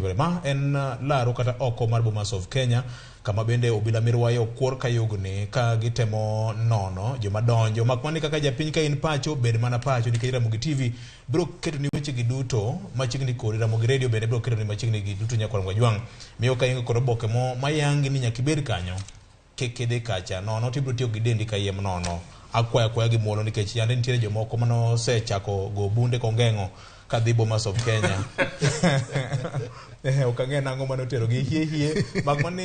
timore. Ma en laro kata oko mar Bomas of Kenya, kama bende obila mirwayo kuor kayugni ka gitemo nono joma donjo makmani kaka japiny ka in pacho bed mana pacho nikech Ramogi TV bro keto ni weche gi duto machiegni kodi. Ramogi Radio bende bro keto ni machiegni gi duto nyaka Rangwajwang. Miyo ka ingo kod oboke mo mayangi ni nyaka ibed kanyo kekede kacha nono tibro tiyo gi dendi ka yiem nono akwaya gi muolo nikech yande nitiere jomoko mano sechako go bunde kongengo kadhi Bomas of Kenya. Okang'e nango mano tero gi hie makmani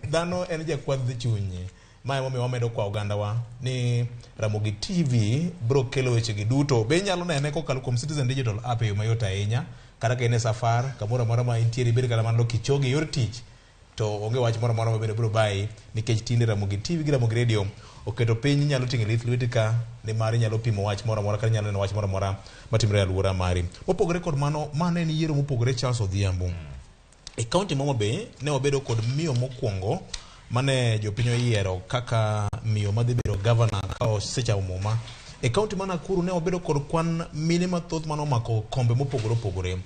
dhano en jakwadh chunye. Mae momiyo wamedo kwa oganda wa ni Ramogi TV bro kelo weche gi duto. Be nyalo nene kokalo kuom Citizen Digital app yo mayot ahinya kata ka ine safar kamoro amora ma intiere ibed kata mana Kichogi yor tich to onge wach moro amora mabende bro bayi nikech tinde Ramogi TV gi Ramogi Radio oketo piny nyalo ting'e lith lweti ka ni mari nyalo pimo wach moro amora kata nyalo neno wach moro amora matimre e alwora mari. Mopogore kod mano, mane en yiero mopogore Charles Odhiambo. E kaunti ma Homa Bay ne wabedo kod miyo mokwongo mane jopiny oyiero kaka miyo madhi bedo governor ka osechawo muma. E kaunti ma Nakuru ne wabedo kod kwan mine mathoth mano mako kombe mopogore opogore.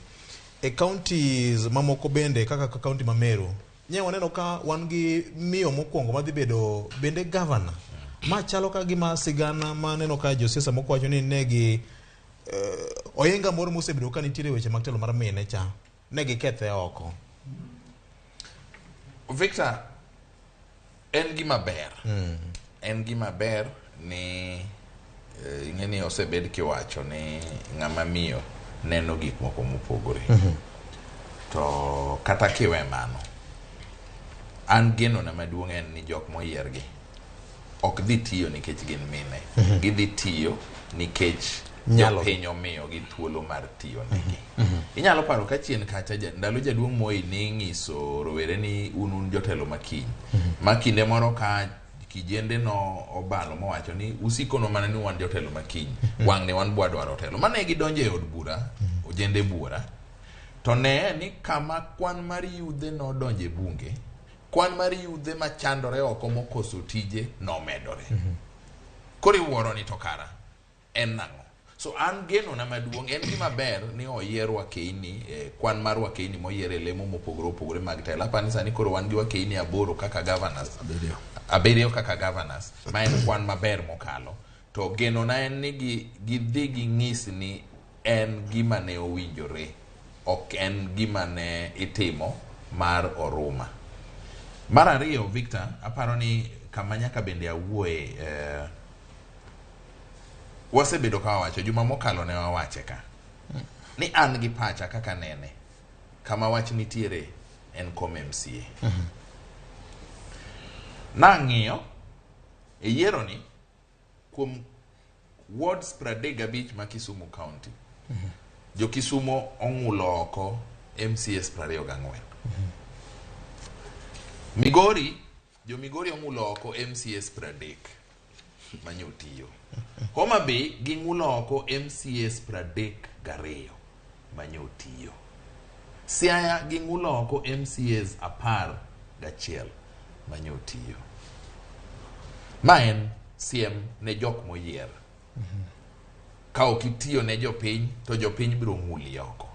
E counties mamoko bende kaka kaunti ma Meru nye waneno ka wan gi miyo mokwongo madhi bedo bende governor. Ma chalo ka gima sigana ma neno ka josiasa moko wacho ni negi oyenga moro mosebedo ka nitiere weche mag telo mar mine cha negi kethe oko. Victor, en gima ber. En gima ber ni ing'eni osebed kiwacho ni ng'ama miyo neno gik moko mopogore. To kata kiwe mano, an geno na maduong' en ni jok moyiergi ok dhi tiyo nikech gin mine. Gidhi tiyo nikech jopiny omiyo gi thuolo mar tiyo negi. Inyalo paro ka chien kacha ndalo jaduong' Moi ni ng'iso rowere ni un jotelo makiny. Makinde moro ka kijende no obalo mowacho ni usikono mana ni wan jotelo makiny. Wang' ne wan bwa dwaro telo. Mane gidonje e od bura, ojende bura. To ne ni kama kwan mar yudhe no donje bunge, kwan mar yudhe machandore oko mokoso tije no medore. Kori wuoro ni tokara en nang'o. So an geno na maduong' en gima ber ni oyier Wakeini, kwan mar Wakeini moyiere lemo mopogore opogore mag telo. Apani sani koro wan gi Wakeini 8 kaka governors. Abiriyo kaka governors. Ma en kwan maber mokalo. To geno na en ni gidhi ging'is ni en gima ne owinjore. Ok en gima ne itimo mar oruma. Mar ariyo, Victor, aparo ni kama nyaka bende awuoye wasebedo ka wawacho juma mokalo ne wawache ka ni an gi pacha kaka nene kama wach nitiere en kom MCA. Nang'iyo e yiero ni kuom wards 35 ma Kisumu County, jo Kisumu ong'ulo oko MCS 24. Migori, jo Migori ong'ulo oko MCS 30 manyotiyo. Homa Bay ging'ulo oko MCS 32 manyotiyo. Siaya ging'ulo oko MCS 11 manyotiyo. Ma en siem ne jok moyier. Ka ok itiyo ne jopiny to jopiny biro ng'uli oko.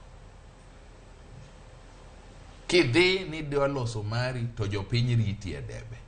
Kidhi ni dwa loso mari to jopiny riti e debe.